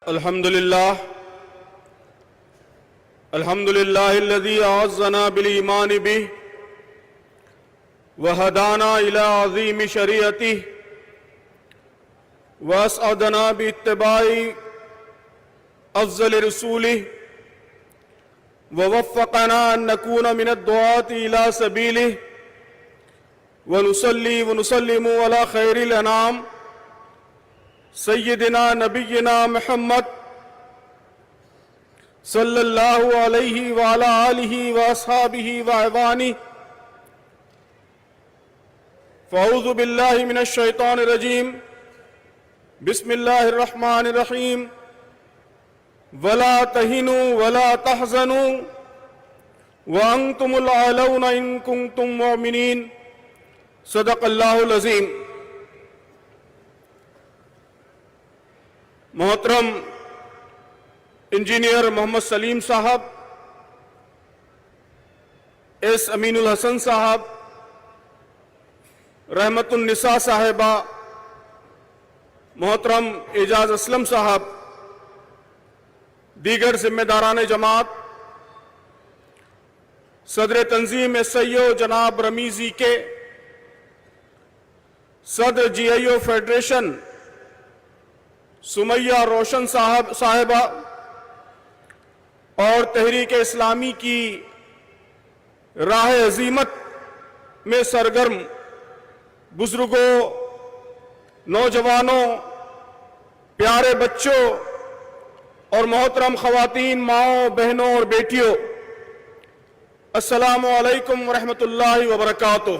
الحمد لله الذي أعزنا بالإيمان به وهدانا إلى عظيم شريعته وأسعدنا باتباع أفضل رسوله ووفقنا أن نكون من الدعاة إلى سبيله ونصلي ونسلم على خير الأنام سيدنا نبينا محمد صلى الله عليه وعلى آله وأصحابه وأعوانه. فأعوذ بالله من الشيطان الرجيم. بسم الله الرحمن الرحيم. ولا تهنوا ولا تحزنوا وأنتم الأعلون إن كنتم مؤمنين. صدق الله العظيم. محترم انجینئر محمد سلیم صاحب، ایس امین الحسن صاحب، رحمت النساء صاحبہ، محترم اعجاز اسلم صاحب، دیگر ذمہ داران جماعت، صدر تنظیم ایس آئی او جناب رمیز ای کے، صدر جی آئی او فیڈریشن سمیہ روشن صاحبہ اور تحریک اسلامی کی راہ عظیمت میں سرگرم بزرگوں، نوجوانوں، پیارے بچوں اور محترم خواتین، ماؤں، بہنوں اور بیٹیوں، السلام علیکم ورحمۃ اللہ وبرکاتہ۔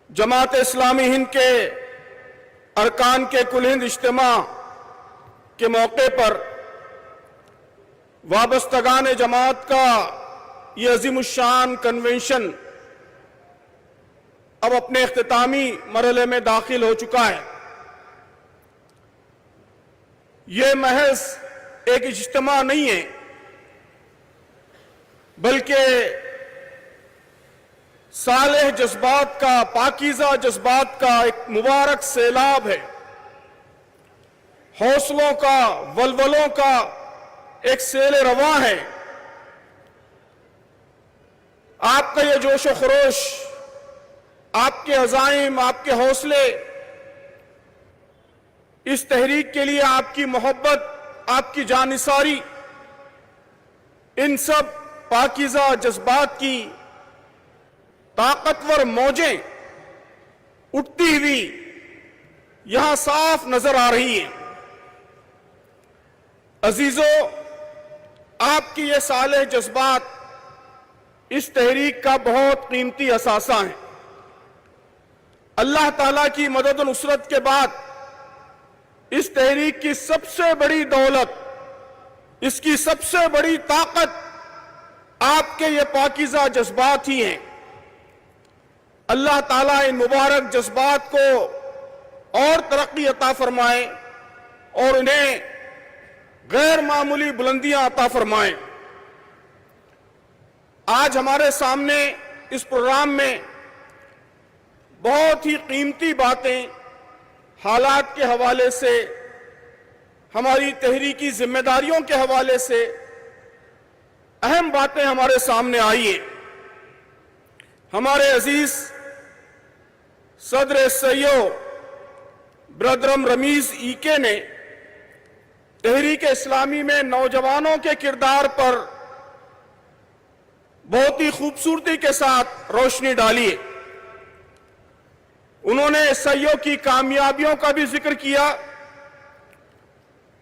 جماعت اسلامی ہند کے ارکان کے کل ہند اجتماع کے موقع پر وابستگان جماعت کا یہ عظیم الشان کنونشن اب اپنے اختتامی مرحلے میں داخل ہو چکا ہے۔ یہ محض ایک اجتماع نہیں ہے، بلکہ صالح جذبات کا، پاکیزہ جذبات کا ایک مبارک سیلاب ہے، حوصلوں کا، ولولوں کا ایک سیل رواں ہے۔ آپ کا یہ جوش و خروش، آپ کے عزائم، آپ کے حوصلے، اس تحریک کے لیے آپ کی محبت، آپ کی جانثاری، ان سب پاکیزہ جذبات کی طاقتور موجیں اٹھتی ہوئی یہاں صاف نظر آ رہی ہیں۔ عزیزو، آپ کی یہ صالح جذبات اس تحریک کا بہت قیمتی اثاثہ ہیں۔ اللہ تعالیٰ کی مدد و نصرت کے بعد اس تحریک کی سب سے بڑی دولت، اس کی سب سے بڑی طاقت آپ کے یہ پاکیزہ جذبات ہی ہیں۔ اللہ تعالیٰ ان مبارک جذبات کو اور ترقی عطا فرمائے اور انہیں غیر معمولی بلندیاں عطا فرمائے۔ آج ہمارے سامنے اس پروگرام میں بہت ہی قیمتی باتیں، حالات کے حوالے سے، ہماری تحریکی ذمہ داریوں کے حوالے سے اہم باتیں ہمارے سامنے آئی ہیں۔ ہمارے عزیز صدر سیو برادرم رمیز ای کے نے تحریک اسلامی میں نوجوانوں کے کردار پر بہت ہی خوبصورتی کے ساتھ روشنی ڈالی ہے۔ انہوں نے سیو کی کامیابیوں کا بھی ذکر کیا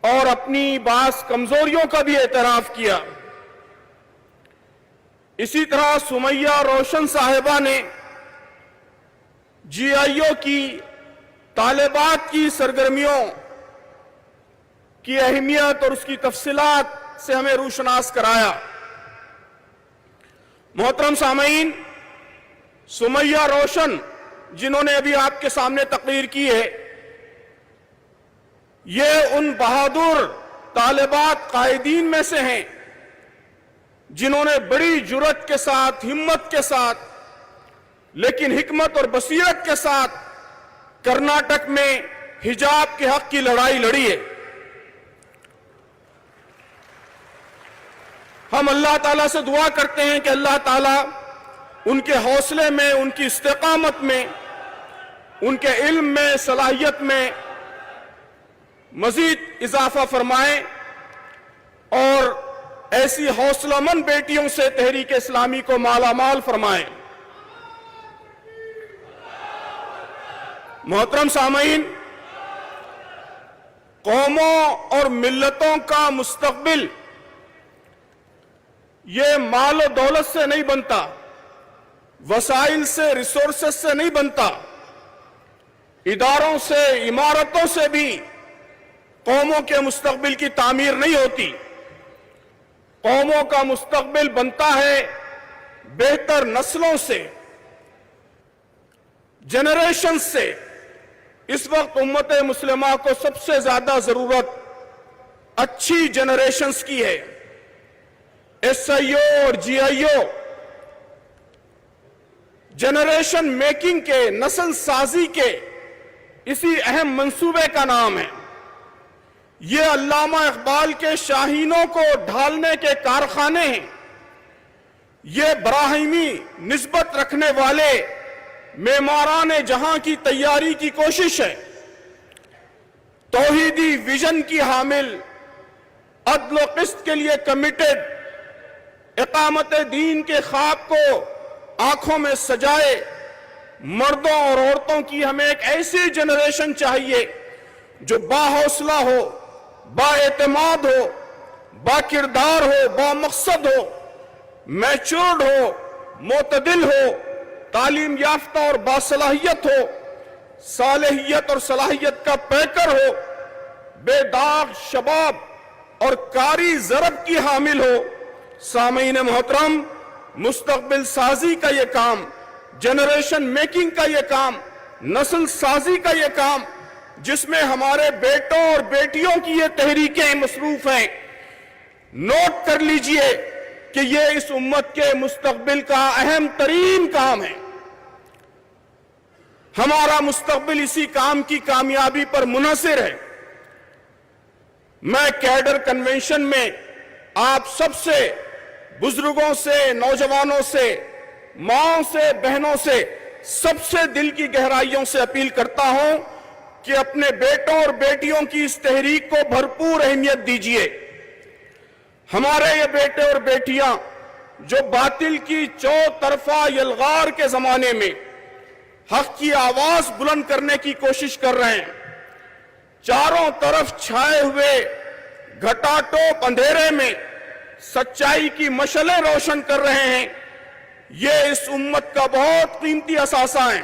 اور اپنی بعض کمزوریوں کا بھی اعتراف کیا۔ اسی طرح سمیہ روشن صاحبہ نے جی آئی او کی طالبات کی سرگرمیوں کی اہمیت اور اس کی تفصیلات سے ہمیں روشناس کرایا۔ محترم سامعین، سمیہ روشن جنہوں نے ابھی آپ کے سامنے تقریر کی ہے، یہ ان بہادر طالبات قائدین میں سے ہیں جنہوں نے بڑی جرأت کے ساتھ، ہمت کے ساتھ، لیکن حکمت اور بصیرت کے ساتھ کرناٹک میں हिजाब के हक की लड़ाई लड़ी है। हम अल्लाह ताला से दुआ करते हैं कि अल्लाह ताला उनके हौसले में, उनकी इस्तेकामत में, उनके इल्म में, सलाहियत में मजीद इजाफा फरमाएं और ऐसी हौसलामंद बेटियों से तहरीक इस्लामी को मालामाल फरमाएं। मोहतरम सामीन, कौमों और मिल्लतों का मुस्तकबिल ये माल और दौलत से नहीं बनता, वसाइल से, रिसोर्सेस से नहीं बनता, इदारों से, इमारतों से भी कौमों के मुस्तकबिल की तामीर नहीं होती। कौमों का मुस्तकबिल बनता है बेहतर नस्लों से, जनरेशन से। इस वक्त उम्मत मुस्लिमा को सबसे ज्यादा जरूरत अच्छी जनरेशंस की है। एसआईओ और जीआईओ जनरेशन मेकिंग के, नस्ल साजी के इसी अहम मंसूबे का नाम है। ये अल्लामा इकबाल के शाहीनों को ढालने के कारखाने हैं। ये बराहिमी निस्बत रखने वाले मेमारान जहां की तैयारी की कोशिश है। तौहीदी विजन की हामिल, अदल व क़िस्त के लिए कमिटेड, इकामत दीन के ख्वाब को आंखों में सजाए मर्दों और औरतों की हमें एक ऐसी जनरेशन चाहिए जो बाहौसला हो, बाएतमाद हो, बाकिरदार हो, बामकसद हो, मैच्योर्ड हो, मोतदिल हो, तालीम याफ्ता और बासलाहियत हो, सालेहियत और सलाहियत का पैकर हो, बेदाग शबाब और कारी ज़रब की हामिल हो। सामीन मोहतरम, मुस्तकबिल साजी का ये काम, जनरेशन मेकिंग का ये काम, नस्ल साजी का ये काम, जिसमें हमारे बेटों और बेटियों की ये तहरीकें मसरूफ हैं, नोट कर लीजिए कि ये इस उम्मत के मुस्तकबिल का अहम तरीन काम है। हमारा मुस्तकबिल इसी काम की कामयाबी पर मुनहसिर है। मैं कैडर कन्वेंशन में आप सबसे, बुजुर्गों से, नौजवानों से, माओं से, बहनों से, सबसे दिल की गहराइयों से अपील करता हूं कि अपने बेटों और बेटियों की इस तहरीक को भरपूर अहमियत दीजिए। हमारे ये बेटे और बेटियां जो बातिल की चौतरफा यलगार के जमाने में हक की आवाज बुलंद करने की कोशिश कर रहे हैं, चारों तरफ छाए हुए घटाटोप अंधेरे में सच्चाई की मशलें रोशन कर रहे हैं, ये इस उम्मत का बहुत कीमती असासा है।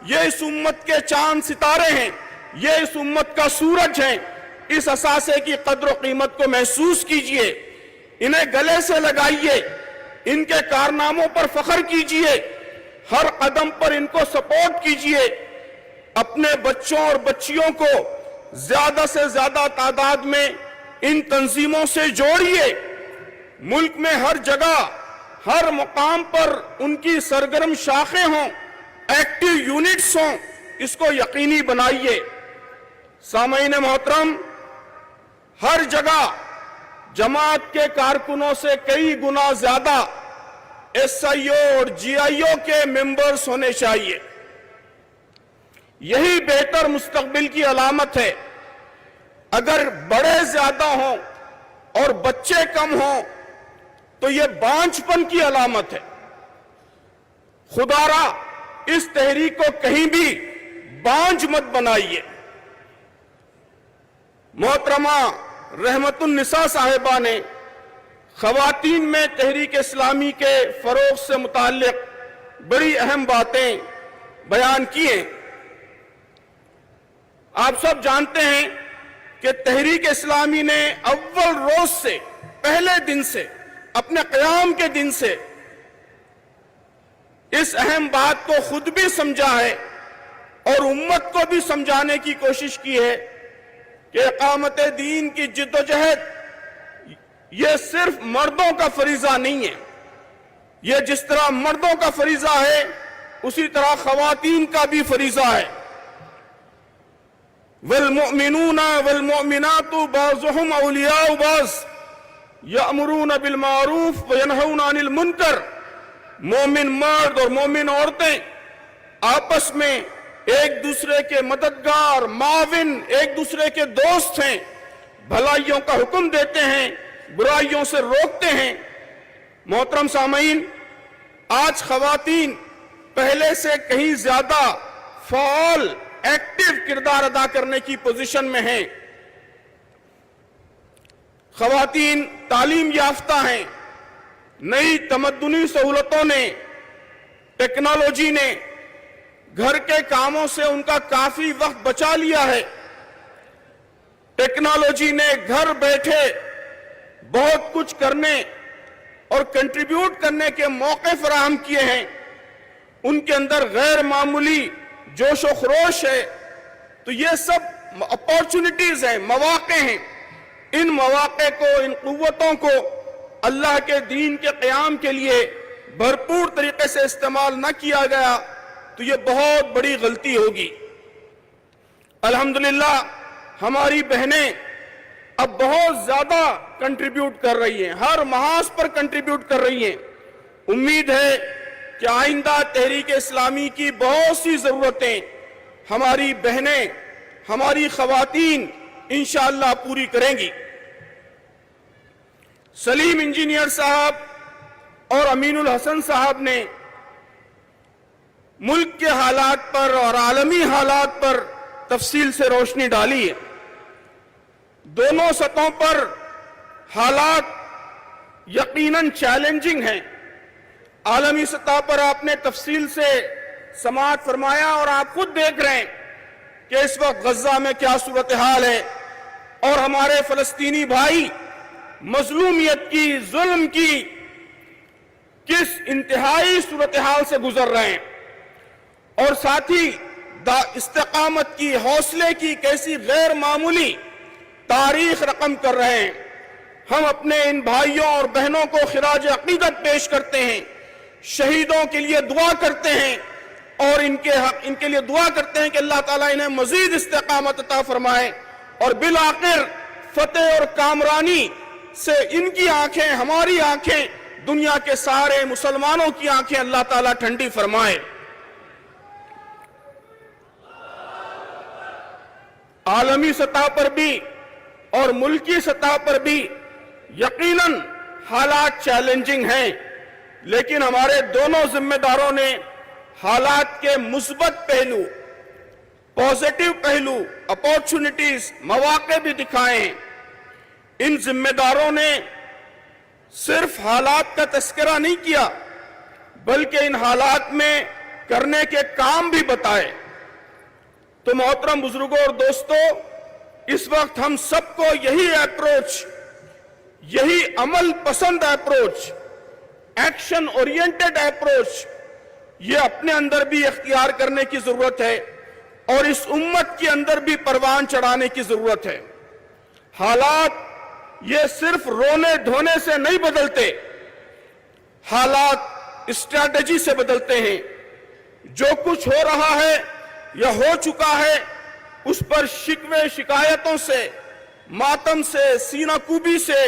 ये इस उम्मत के चांद सितारे हैं, ये इस उम्मत का सूरज है। इस असासे की कद्र कीमत को महसूस कीजिए, इन्हें गले से लगाइए, इनके कारनामों पर फख्र कीजिए, हर कदम पर इनको सपोर्ट कीजिए। अपने बच्चों और बच्चियों को ज्यादा से ज्यादा तादाद में इन तंजीमों से जोड़िए। मुल्क में हर जगह, हर मुकाम पर उनकी सरगर्म शाखें हों, एक्टिव यूनिट्स हों, इसको यकीनी बनाइए। सामीन मोहतरम, हर जगह जमात के कारकुनों से कई गुना ज्यादा एसआईओ और जीआईओ के मेंबर्स होने चाहिए। यही बेहतर मुस्तकबिल की अलामत है। अगर बड़े ज्यादा हों और बच्चे कम हों तो यह बांझपन की अलामत है। खुदारा इस तहरीक को कहीं भी बांझ मत बनाइए। मोहतरमा रहमतुन्निसा साहिबा ने खवातीन में तहरीक इस्लामी के फरोग से मुताल्लिक बड़ी अहम बातें बयान की हैं। आप सब जानते हैं कि तहरीक इस्लामी ने अव्वल रोज से, पहले दिन से, अपने क़याम के दिन से इस अहम बात को खुद भी समझा है और उम्मत को भी समझाने की कोशिश की है कि इकामत दीन की जिद्दोजहद ये सिर्फ मर्दों का फरीजा नहीं है। ये जिस तरह मर्दों का फरीजा है उसी तरह खवातीन का भी फरीजा है। वल्मुमिनून वल्मुमिनातु बाज़ुहुम औलियाउ बाज़ यअमुरून बिलमारूफ व यनहौन अनिल मुनकर। मोमिन मर्द और मोमिन औरतें आपस में एक दूसरे के मददगार, माविन, एक दूसरे के दोस्त हैं, भलाइयों का हुक्म देते हैं, बुराइयों से रोकते हैं। मोहतरम सामीन, आज खवातीन पहले से कहीं ज्यादा फाल, एक्टिव किरदार अदा करने की पोजीशन में हैं। खवातीन तालीम याफ्ता हैं, नई तमद्दुनी सहूलतों ने, टेक्नोलॉजी ने घर के कामों से उनका काफी वक्त बचा लिया है। टेक्नोलॉजी ने घर बैठे बहुत कुछ करने और कंट्रीब्यूट करने के मौके फराहम किए हैं। उनके अंदर गैर मामूली जोश व खरोश है। तो ये सब अपॉर्चुनिटीज हैं, मौके हैं। इन मौके को, इन कुव्वतों को अल्लाह के दीन के क़याम के लिए भरपूर तरीके से इस्तेमाल न किया गया तो ये बहुत बड़ी गलती होगी। अल्हम्दुलिल्लाह हमारी बहनें अब बहुत ज्यादा कंट्रीब्यूट कर रही हैं, हर महाज पर कंट्रीब्यूट कर रही हैं। उम्मीद है कि आइंदा तहरीक इस्लामी की बहुत सी जरूरतें हमारी बहनें, हमारी खवातीन इंशाअल्लाह पूरी करेंगी। सलीम इंजीनियर साहब और अमीनुल हसन साहब ने मुल्क के हालात पर और आलमी हालात पर तफसील से रोशनी डाली है। दोनों सतहों पर हालात यकीनन चैलेंजिंग हैं। आलमी सतह पर आपने तफसील से समाअत फरमाया और आप खुद देख रहे हैं कि इस वक्त गजा में क्या सूरत हाल है और हमारे फलस्तीनी भाई मजलूमियत की, जुल्म की किस इंतहाई सूरत हाल से गुजर रहे हैं और साथ ही इस्तिकामत की, हौसले की कैसी गैर मामूली तारीख रकम कर रहे हैं। हम अपने इन भाइयों और बहनों को खिराज अकीदत पेश करते हैं, शहीदों के लिए दुआ करते हैं और इनके लिए दुआ करते हैं कि अल्लाह ताला इन्हें मजीद इस्तिकामत अता फरमाए और बिल आखिर फतेह और कामरानी से इनकी आंखें, हमारी आंखें, दुनिया के सारे मुसलमानों की आंखें अल्लाह ताला ठंडी फरमाए। आलमी सतह पर भी और मुल्की सतह पर भी यकीनन हालात चैलेंजिंग हैं, लेकिन हमारे दोनों जिम्मेदारों ने हालात के मुस्बत पहलू, पॉजिटिव पहलू, अपॉर्चुनिटीज, मौके भी दिखाए हैं। इन जिम्मेदारों ने सिर्फ हालात का तस्करा नहीं किया बल्कि इन हालात में करने के काम भी बताए। तो मोहतरम बुजुर्गों और दोस्तों, इस वक्त हम सबको यही अप्रोच, यही अमल पसंद अप्रोच, एक्शन ओरिएंटेड अप्रोच, ये अपने अंदर भी इख्तियार करने की जरूरत है और इस उम्मत के अंदर भी परवान चढ़ाने की जरूरत है। हालात ये सिर्फ रोने धोने से नहीं बदलते, हालात स्ट्रैटेजी से बदलते हैं। जो कुछ हो रहा है या हो चुका है उस पर शिकवे शिकायतों से, मातम से, सीनाकुबी से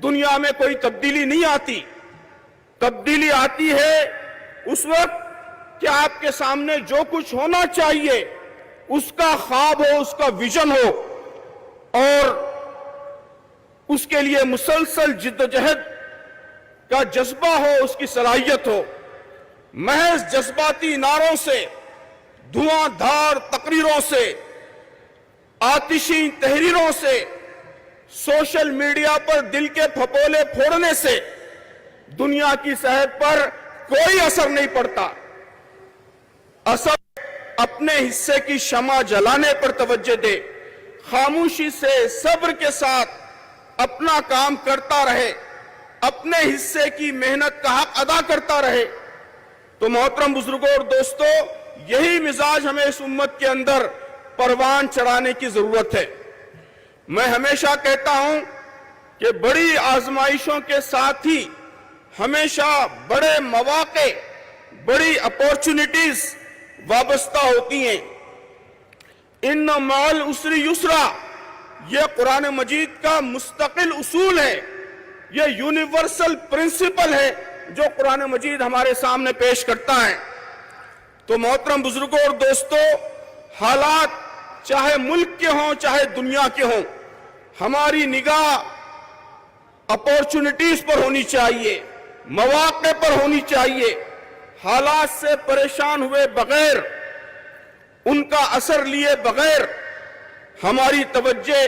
दुनिया में कोई तब्दीली नहीं आती। तब्दीली आती है उस वक्त कि आपके सामने जो कुछ होना चाहिए उसका ख्वाब हो, उसका विजन हो और उसके लिए मुसलसल जिद्दोजहद का जज्बा हो, उसकी सलाहियत हो। महज जज्बाती नारों से, धुआंधार तकरीरों से, आतिशी तहरीरों से, सोशल मीडिया पर दिल के फपोले फोड़ने से दुनिया की सेहत पर कोई असर नहीं पड़ता। असर अपने हिस्से की शमा जलाने पर तवज्जो दे, खामोशी से, सब्र के साथ अपना काम करता रहे, अपने हिस्से की मेहनत का हक अदा करता रहे। तो मोहतरम बुजुर्गों और दोस्तों, यही मिजाज हमें इस उम्मत के अंदर परवान चढ़ाने की जरूरत है। मैं हमेशा कहता हूं कि बड़ी आजमाइशों के साथ ही हमेशा बड़े मौके, बड़ी अपॉर्चुनिटीज वाबस्ता होती हैं। ان मअल उसरी युसरा, یہ قرآن مجید کا مستقل اصول ہے، یہ یونیورسل پرنسپل ہے جو قرآن مجید ہمارے سامنے پیش کرتا ہے۔ تو محترم بزرگوں اور دوستو، حالات چاہے ملک کے ہوں چاہے دنیا کے ہوں، ہماری نگاہ اپورچونٹیز پر ہونی چاہیے، مواقع پر ہونی چاہیے۔ حالات سے پریشان ہوئے بغیر، ان کا اثر لیے بغیر ہماری توجہ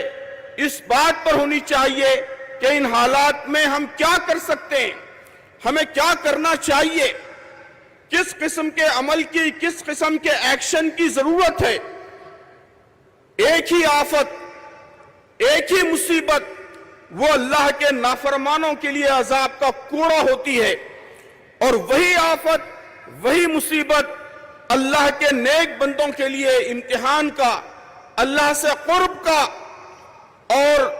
اس بات پر ہونی چاہیے کہ ان حالات میں ہم کیا کر سکتے ہیں، ہمیں کیا کرنا چاہیے، کس قسم کے عمل کی، کس قسم کے ایکشن کی ضرورت ہے۔ ایک ہی آفت، ایک ہی مصیبت وہ اللہ کے نافرمانوں کے لیے عذاب کا کوڑا ہوتی ہے، اور وہی آفت، وہی مصیبت اللہ کے نیک بندوں کے لیے امتحان کا، اللہ سے قرب کا اور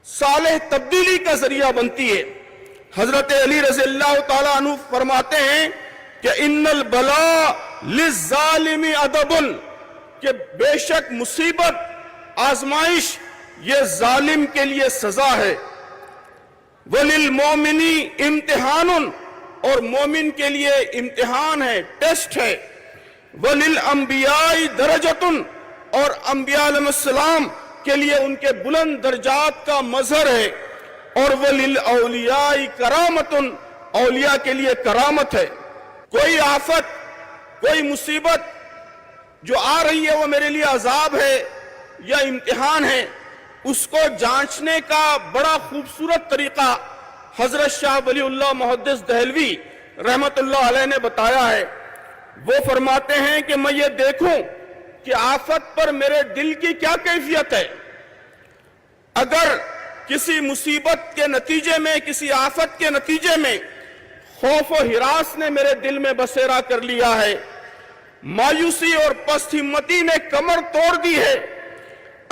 صالح تبدیلی کا ذریعہ بنتی ہے۔ حضرت علی رضی اللہ تعالیٰ عنہ فرماتے ہیں کہ ان البلاء للظالم ادب، کہ بے شک مصیبت، آزمائش یہ ظالم کے لیے سزا ہے۔ وَلِلْمُؤْمِنِ امتحان، اور مومن کے لیے امتحان ہے، ٹیسٹ ہے۔ وَلِلْأَنْبِيَاءِ دَرَجَةٌ، اور انبیاء علیہ السلام کے لیے ان کے بلند درجات کا مظہر ہے۔ اور وَلِلْأَوْلِيَاءِ كَرَامَةٌ، اولیاء کے لیے کرامت ہے۔ کوئی آفت، کوئی مصیبت جو آ رہی ہے وہ میرے لیے عذاب ہے یا امتحان ہے، اس کو جانچنے کا بڑا خوبصورت طریقہ حضرت شاہ ولی اللہ محدث دہلوی رحمت اللہ علیہ نے بتایا ہے۔ وہ فرماتے ہیں کہ میں یہ دیکھوں کہ آفت پر میرے دل کی کیا کیفیت ہے۔ اگر کسی مصیبت کے نتیجے میں، کسی آفت کے نتیجے میں خوف و ہراس نے میرے دل میں بسیرا کر لیا ہے، مایوسی اور پست ہمتی نے کمر توڑ دی ہے،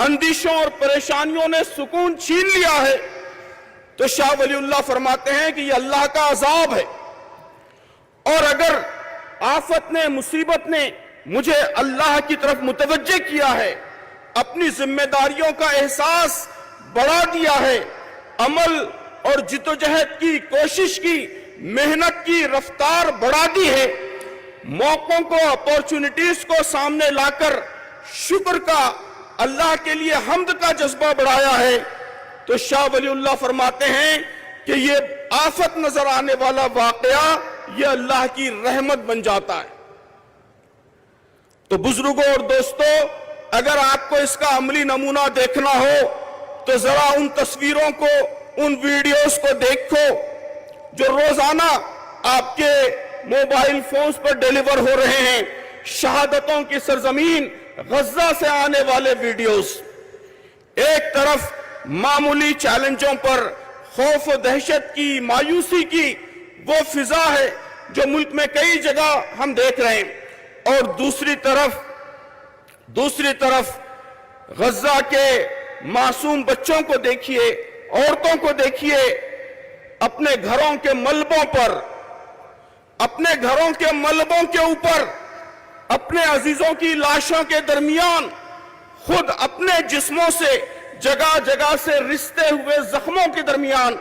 اندیشوں اور پریشانیوں نے سکون چھین لیا ہے، تو شاہ ولی اللہ فرماتے ہیں کہ یہ اللہ کا عذاب ہے۔ اور اگر آفت نے، مصیبت نے مجھے اللہ کی طرف متوجہ کیا ہے، اپنی ذمہ داریوں کا احساس بڑھا دیا ہے، عمل اور جدوجہد کی، کوشش کی، محنت کی رفتار بڑھا دی ہے، موقعوں کو، اپورچونٹیز کو سامنے لا کر شکر کا، اللہ کے لیے حمد کا جذبہ بڑھایا ہے، تو شاہ ولی اللہ فرماتے ہیں کہ یہ آفت نظر آنے والا واقعہ یہ اللہ کی رحمت بن جاتا ہے۔ تو بزرگوں اور دوستو، اگر آپ کو اس کا عملی نمونہ دیکھنا ہو تو ذرا ان تصویروں کو، ان ویڈیوز کو دیکھو جو روزانہ آپ کے موبائل فونز پر ڈیلیور ہو رہے ہیں۔ شہادتوں کی سرزمین غزہ سے آنے والے ویڈیوز، ایک طرف معمولی چیلنجوں پر خوف و دہشت کی، مایوسی کی وہ فضا ہے جو ملک میں کئی جگہ ہم دیکھ رہے ہیں، اور دوسری طرف غزہ کے معصوم بچوں کو دیکھیے، عورتوں کو دیکھیے، اپنے گھروں کے ملبوں پر، اپنے گھروں کے ملبوں کے اوپر، اپنے عزیزوں کی لاشوں کے درمیان خود اپنے جسموں سے جگہ جگہ سے رستے ہوئے زخموں کے درمیان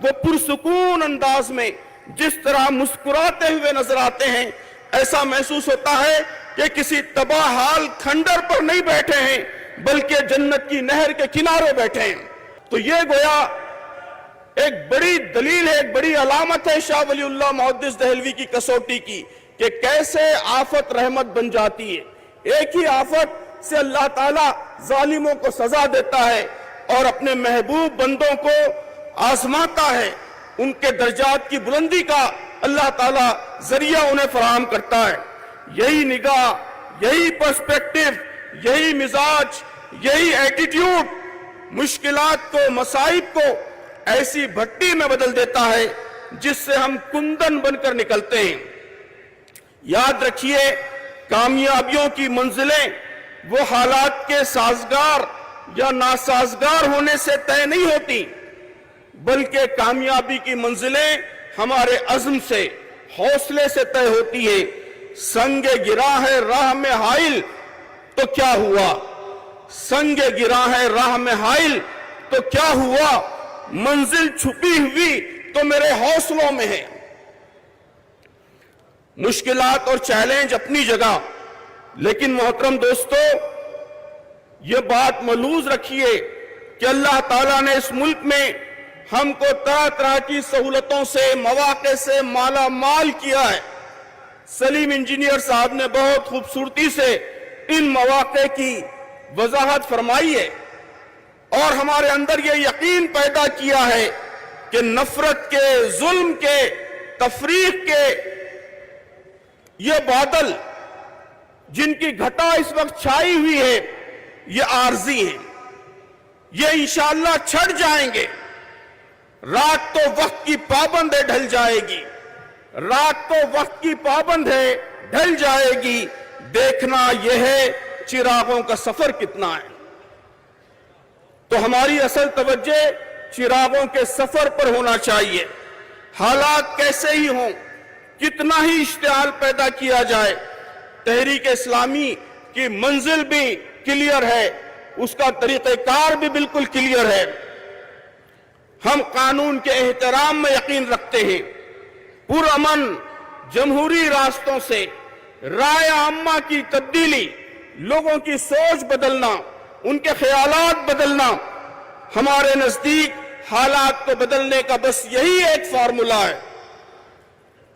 وہ پرسکون انداز میں جس طرح مسکراتے ہوئے نظر آتے ہیں، ایسا محسوس ہوتا ہے کہ کسی تباہ حال کھنڈر پر نہیں بیٹھے ہیں بلکہ جنت کی نہر کے کنارے بیٹھے ہیں۔ تو یہ گویا ایک بڑی دلیل ہے، ایک بڑی علامت ہے شاہ ولی اللہ محدث دہلوی کی کسوٹی کی کہ کیسے آفت رحمت بن جاتی ہے۔ ایک ہی آفت سے اللہ تعالیٰ ظالموں کو سزا دیتا ہے اور اپنے محبوب بندوں کو آزماتا ہے، ان کے درجات کی بلندی کا اللہ تعالیٰ ذریعہ انہیں فراہم کرتا ہے۔ یہی نگاہ، یہی پرسپیکٹیو، یہی مزاج، یہی ایٹیٹیوڈ مشکلات کو، مصائب کو ایسی بھٹی میں بدل دیتا ہے جس سے ہم کندن بن کر نکلتے ہیں۔ یاد رکھیے، کامیابیوں کی منزلیں وہ حالات کے سازگار یا ناسازگار ہونے سے طے نہیں ہوتی، بلکہ کامیابی کی منزلیں ہمارے عزم سے، حوصلے سے طے ہوتی ہے۔ سنگ گرا ہے راہ میں حائل، تو کیا ہوا، سنگ گرا ہے راہ میں حائل تو کیا ہوا، منزل چھپی ہوئی تو میرے حوصلوں میں ہے۔ مشکلات اور چیلنج اپنی جگہ، لیکن محترم دوستو یہ بات ملحوظ رکھیے کہ اللہ تعالیٰ نے اس ملک میں ہم کو طرح طرح کی سہولتوں سے، مواقع سے مالا مال کیا ہے۔ سلیم انجینئر صاحب نے بہت خوبصورتی سے ان مواقع کی وضاحت فرمائی ہے اور ہمارے اندر یہ یقین پیدا کیا ہے کہ نفرت کے، ظلم کے، تفریق کے یہ بادل جن کی گھٹا اس وقت چھائی ہوئی ہے یہ عارضی ہیں، یہ انشاءاللہ چھٹ جائیں گے۔ رات تو وقت کی پابند ہے، ڈھل جائے گی، رات تو وقت کی پابند ہے، ڈھل جائے گی، دیکھنا یہ ہے چراغوں کا سفر کتنا ہے۔ تو ہماری اصل توجہ چراغوں کے سفر پر ہونا چاہیے، حالات کیسے ہی ہوں، کتنا ہی اشتعال پیدا کیا جائے، تحریک اسلامی کی منزل بھی کلیئر ہے، اس کا طریقہ کار بھی بالکل کلیئر ہے۔ ہم قانون کے احترام میں یقین رکھتے ہیں، پرامن جمہوری راستوں سے رائے عامہ کی تبدیلی، لوگوں کی سوچ بدلنا، ان کے خیالات بدلنا، ہمارے نزدیک حالات کو بدلنے کا بس یہی ایک فارمولا ہے۔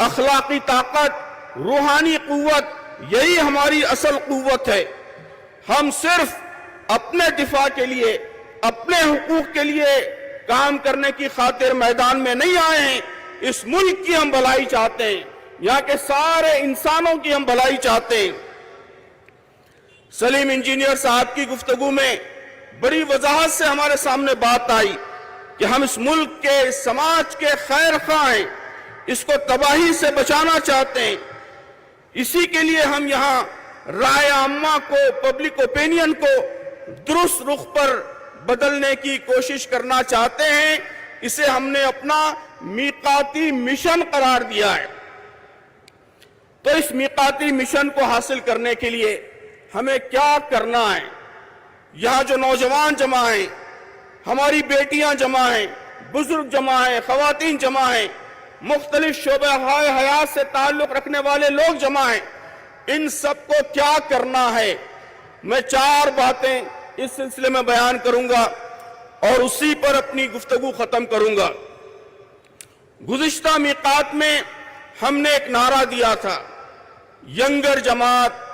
اخلاقی طاقت، روحانی قوت، یہی ہماری اصل قوت ہے۔ ہم صرف اپنے دفاع کے لیے، اپنے حقوق کے لیے کام کرنے کی خاطر میدان میں نہیں آئے ہیں، اس ملک کی ہم بھلائی چاہتے ہیں، یہاں کے سارے انسانوں کی ہم بھلائی چاہتے ہیں۔ سلیم انجینئر صاحب کی گفتگو میں بڑی وضاحت سے ہمارے سامنے بات آئی کہ ہم اس ملک کے، سماج کے خیر خواہ ہیں، اس کو تباہی سے بچانا چاہتے ہیں۔ اسی کے لیے ہم یہاں رائے عامہ کو، پبلک اوپینین کو درست رخ پر بدلنے کی کوشش کرنا چاہتے ہیں۔ اسے ہم نے اپنا میقاتی مشن قرار دیا ہے۔ تو اس میقاتی مشن کو حاصل کرنے کے لیے ہمیں کیا کرنا ہے؟ یہاں جو نوجوان جمع ہیں، ہماری بیٹیاں جمع ہیں، بزرگ جمع ہیں، خواتین جمع ہیں، مختلف شعبہ حیات سے تعلق رکھنے والے لوگ جمع ہیں، ان سب کو کیا کرنا ہے؟ میں 4 باتیں اس سلسلے میں بیان کروں گا اور اسی پر اپنی گفتگو ختم کروں گا۔ گزشتہ میقات میں ہم نے ایک نعرہ دیا تھا، ینگر جماعت،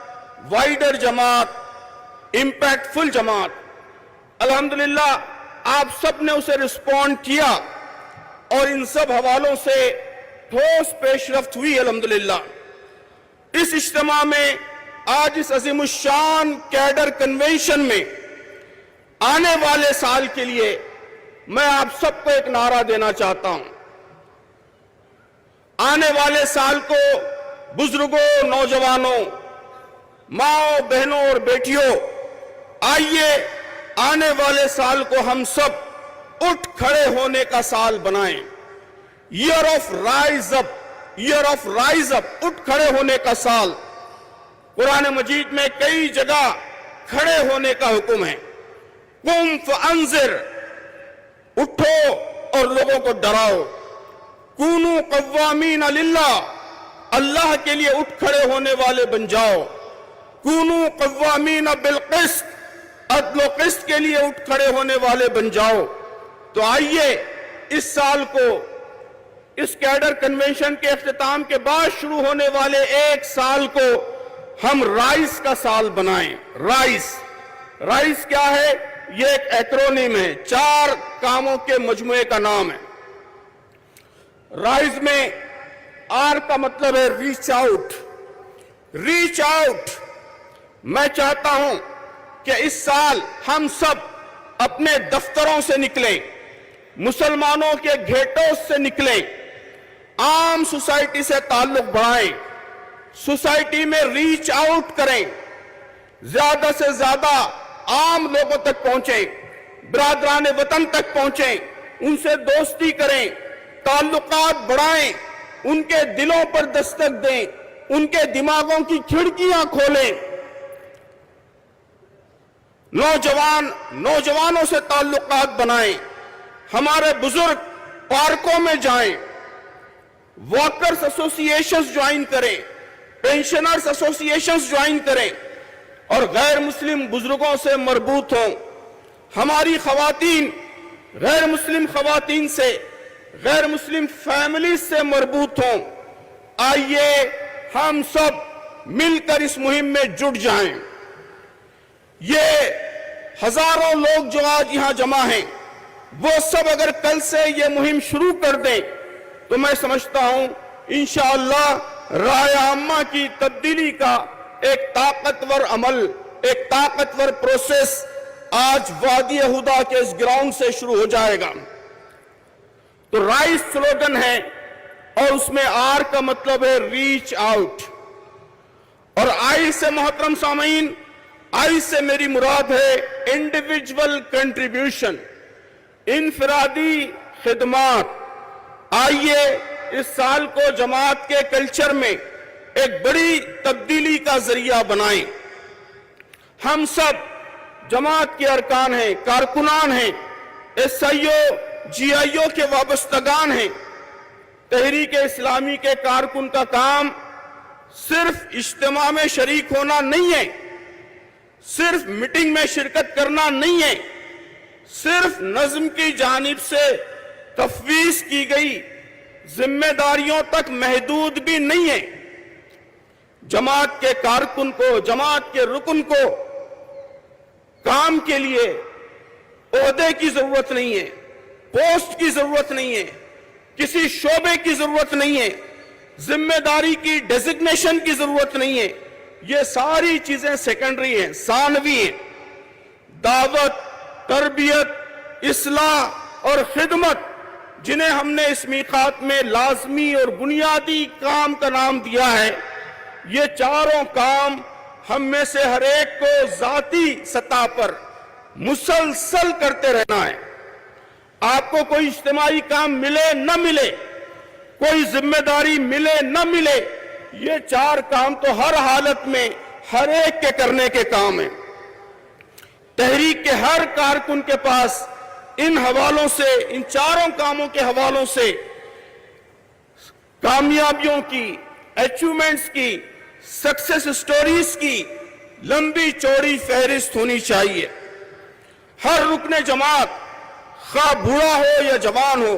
وائڈر جماعت، امپیکٹ فل جماعت۔ الحمدللہ آپ سب نے اسے رسپونڈ کیا اور ان سب حوالوں سے ٹھوس پیش رفت ہوئی الحمدللہ۔ اس اجتماع میں آج اس عظیم الشان کیڈر کنونشن میں آنے والے سال کے لیے میں آپ سب کو ایک نعرہ دینا چاہتا ہوں۔ آنے والے سال کو بزرگوں، نوجوانوں، ماؤں، بہنوں اور بیٹیوں، آئیے آنے والے سال کو ہم سب اٹھ کھڑے ہونے کا سال بنائیں۔ Year of rise up, year of rise up, اٹھ کھڑے ہونے کا سال۔ قرآن مجید میں کئی جگہ کھڑے ہونے کا حکم ہے۔ قم فانذر، اٹھو اور لوگوں کو ڈراؤ۔ کونو قوامین للہ، اللہ کے لیے اٹھ کھڑے ہونے والے بن جاؤ۔ کونو قوامین بالقسط، عدل و قسط کے لیے اٹھ کھڑے ہونے والے بن جاؤ۔ تو آئیے اس سال کو، اس کیڈر کنونشن کے اختتام کے بعد شروع ہونے والے ایک سال کو ہم رائز کا سال بنائیں۔ رائز کیا ہے؟ یہ ایک ایکرونیم ہے، 4 کاموں کے مجموعے کا نام ہے۔ رائز میں آر کا مطلب ہے ریچ آؤٹ۔ ریچ آؤٹ، میں چاہتا ہوں کہ اس سال ہم سب اپنے دفتروں سے نکلیں، مسلمانوں کے گھیٹوں سے نکلیں، عام سوسائٹی سے تعلق بڑھائیں، سوسائٹی میں ریچ آؤٹ کریں، زیادہ سے زیادہ عام لوگوں تک پہنچیں، برادران وطن تک پہنچیں، ان سے دوستی کریں، تعلقات بڑھائیں، ان کے دلوں پر دستک دیں، ان کے دماغوں کی کھڑکیاں کھولیں۔ नौजवानों से ताल्लुकात बनाएं, हमारे बुजुर्ग पार्कों में जाएं, वॉकर्स एसोसिएशंस ज्वाइन करें, पेंशनर्स एसोसिएशंस ज्वाइन करें और गैर मुस्लिम बुजुर्गों से मरबूत हों। हमारी खवातीन गैर मुस्लिम खवातीन से, गैर मुस्लिम फैमिली से मरबूत हों। आइए हम सब मिलकर इस मुहिम में जुट जाएं। ये हजारों लोग जो आज यहां जमा हैं, वो सब अगर कल से ये मुहिम शुरू कर दें तो मैं समझता हूं इंशाअल्लाह राय आम्मा की तब्दीली का एक ताकतवर अमल, एक ताकतवर प्रोसेस आज वादी हुदा के इस ग्राउंड से शुरू हो जाएगा। तो राइज स्लोगन है और उसमें आर का मतलब है रीच आउट, और आई से मोहतरम सामीन, आई से मेरी मुराद है इंडिविजुअल कंट्रीब्यूशन, इनफरादी खिदमात। आइए इस साल को जमात के कल्चर में एक बड़ी तब्दीली का जरिया बनाएं। हम सब जमात के अरकान हैं, कारकुनान हैं, एसआईओ जीआईओ के वाबस्तगान हैं। तहरीक इस्लामी के कारकुन का काम सिर्फ इज्तिमा में शरीक होना नहीं है, सिर्फ मीटिंग में शिरकत करना नहीं है, सिर्फ नज्म की जानिब से तफवीज की गई जिम्मेदारियों तक महदूद भी नहीं है। जमात के कारकुन को, जमात के रुकन को काम के लिए ओहदे की जरूरत नहीं है, पोस्ट की जरूरत नहीं है, किसी शोबे की जरूरत नहीं है, जिम्मेदारी की डेजिग्नेशन की जरूरत नहीं है। ये सारी चीजें सेकेंडरी हैं, सानवी हैं। दावत, तरबियत, इस्लाह और खिदमत, जिन्हें हमने इस मीकात में लाजमी और बुनियादी काम का नाम दिया है, ये चारों काम हम में से हर एक को जाती सतह पर मुसलसल करते रहना है। आपको कोई इज्तिमाई काम मिले न मिले, कोई जिम्मेदारी मिले न मिले, ये चार काम तो हर हालत में हर एक के करने के काम हैं। तहरीक के हर कारकुन के पास इन हवालों से, इन चारों कामों के हवालों से कामयाबियों की, अचीवमेंट्स की, सक्सेस स्टोरीज की लंबी चौड़ी फहरिस्त होनी चाहिए। हर रुकने जमात, खा बूढ़ा हो या जवान हो,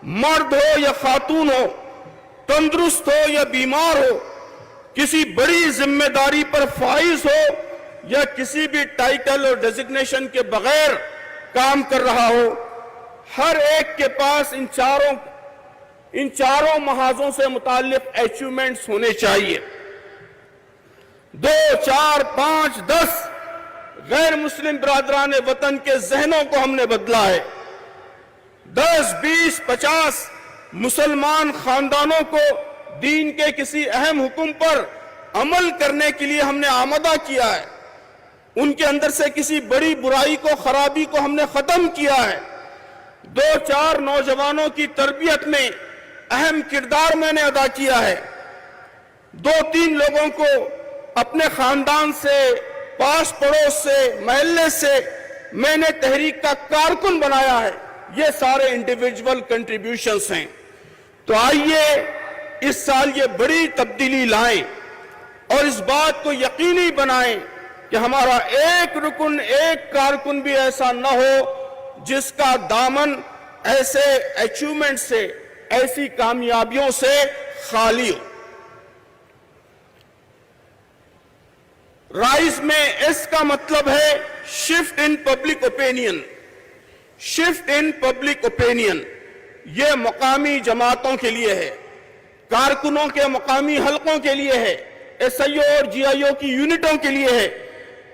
मर्द हो या खातून हो, तंदुरुस्त हो या बीमार हो, किसी बड़ी जिम्मेदारी पर फाइज हो या किसी भी टाइटल और डेजिग्नेशन के बगैर काम कर रहा हो, हर एक के पास इन चारों महाजों से मुताल्लिक अचीवमेंट्स होने चाहिए। 2, 4, 5, 10 गैर मुस्लिम बिरादरान वतन के जहनों को हमने बदला है। 10, 20, 50 मुसलमान खानदानों को दीन के किसी अहम हुक्म पर अमल करने के लिए हमने आमदा किया है। उनके अंदर से किसी बड़ी बुराई को, खराबी को हमने खत्म किया है। 2, 4 नौजवानों की तरबियत में अहम किरदार मैंने अदा किया है। 2, 3 लोगों को अपने खानदान से, पास पड़ोस से, महल्ले से मैंने तहरीक का कारकुन बनाया है। ये सारे इंडिविजुअल कंट्रीब्यूशंस हैं। तो आइए इस साल ये बड़ी तब्दीली लाएं और इस बात को यकीनी बनाएं कि हमारा एक रुकन, एक कारकुन भी ऐसा न हो जिसका दामन ऐसे अचीवमेंट से, ऐसी कामयाबियों से खाली हो। राइज में एस का मतलब है shift in public opinion. Shift in public opinion ये मकामी जमातों के लिए है, कारकुनों के मकामी हलकों के लिए है, एसआईओ और जीआईओ की यूनिटों के लिए है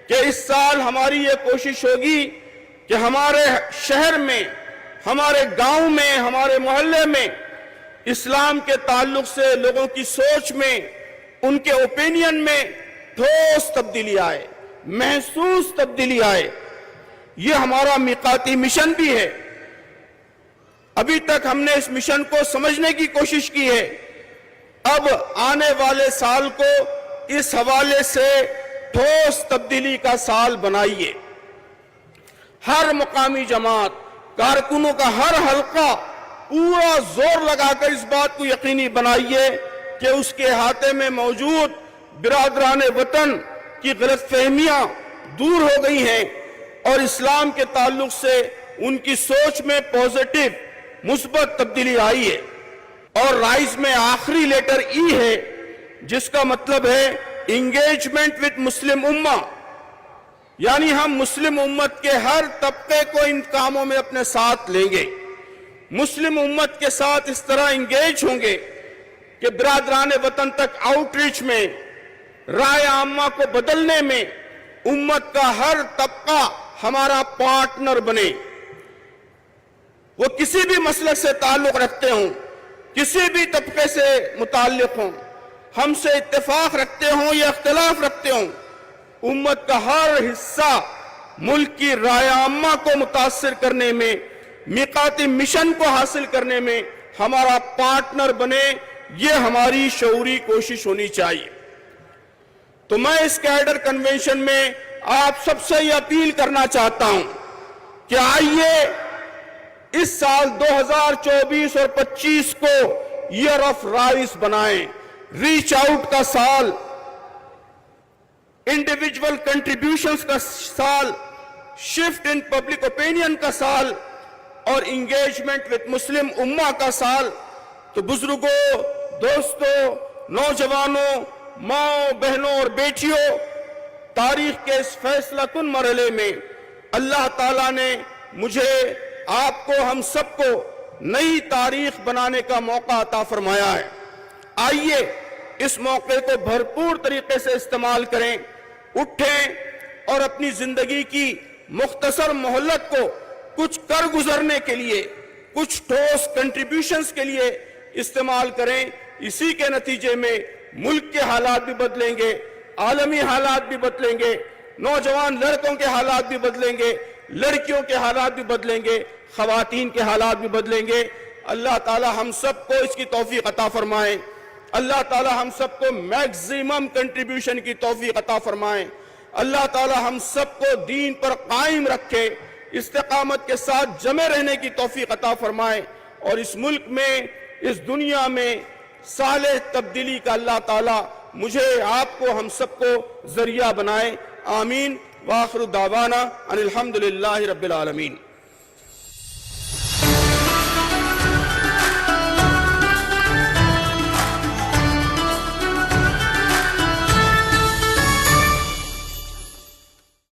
कि इस साल हमारी ये कोशिश होगी कि हमारे शहर में, हमारे गांव में, हमारे मोहल्ले में इस्लाम के ताल्लुक से लोगों की सोच में, उनके ओपिनियन में ठोस तब्दीली आए, महसूस तब्दीली आए। ये हमारा मिकाती मिशन भी है। अभी तक हमने इस मिशन को समझने की कोशिश की है। अब आने वाले साल को इस हवाले से ठोस तब्दीली का साल बनाइए। हर मुकामी जमात, कारकुनों का हर हल्का पूरा जोर लगाकर इस बात को यकीनी बनाइए कि उसके हाथे में मौजूद बिरादरान वतन की गलतफहमियां दूर हो गई हैं और इस्लाम के ताल्लुक से उनकी सोच में पॉजिटिव मुस्बत तब्दीली आई है। और राइज में आखिरी लेटर ई है, जिसका मतलब है इंगेजमेंट विद मुस्लिम उम्मा, यानी हम मुस्लिम उम्मत के हर तबके को इन कामों में अपने साथ लेंगे, मुस्लिम उम्मत के साथ इस तरह इंगेज होंगे कि बिरादरान वतन तक आउटरीच में, राय आम्मा को बदलने में उम्मत का हर तबका हमारा पार्टनर बने। वो किसी भी मसलक से ताल्लुक रखते हों, किसी भी तबके से मुताल्लिक हों, हमसे इत्तेफाक रखते हों या इख्तिलाफ रखते हों, उम्मत का हर हिस्सा मुल्क की राय आम्मा को मुतासिर करने में, मिकाती मिशन को हासिल करने में हमारा पार्टनर बने, ये हमारी शऊरी कोशिश होनी चाहिए। तो मैं इस कैडर कन्वेंशन में आप सबसे ये अपील करना चाहता हूं कि आइए इस साल 2024 और 25 को ईयर ऑफ राइज बनाएं, रीच आउट का साल, इंडिविजुअल कंट्रीब्यूशंस का साल, शिफ्ट इन पब्लिक ओपिनियन का साल और इंगेजमेंट विद मुस्लिम उम्मा का साल। तो बुजुर्गों, दोस्तों, नौजवानों, माओ, बहनों और बेटियों, तारीख के इस फैसला कुन मरहले में अल्लाह ताला ने मुझे, आपको, हम सबको नई तारीख बनाने का मौका अता फरमाया है। आइए इस मौके को भरपूर तरीके से इस्तेमाल करें, उठें और अपनी जिंदगी की मुख्तसर मोहल्लत को कुछ कर गुजरने के लिए, कुछ ठोस कंट्रीब्यूशंस के लिए इस्तेमाल करें। इसी के नतीजे में मुल्क के हालात भी बदलेंगे, आलमी हालात भी बदलेंगे, नौजवान लड़कों के हालात भी बदलेंगे, लड़कियों के हालात भी बदलेंगे, खवातीन के हालात भी बदलेंगे। अल्लाह ताला हम सबको इसकी तौफीक अता फरमाए। अल्लाह ताला हम सबको मैक्सिमम कंट्रीब्यूशन की तौफीक अता फरमाए। अल्लाह ताला हम सबको दीन पर कायम रखे, इस्तिकामत के साथ जमे रहने की तौफीक अता फरमाए और इस मुल्क में, इस दुनिया में साले तब्दीली का अल्लाह ताला मुझे, आपको, हम सबको जरिया बनाए। आमीन। वाखिर दावाना अनिल हम्दुलिल्लाहि रब्बिल आलमीन।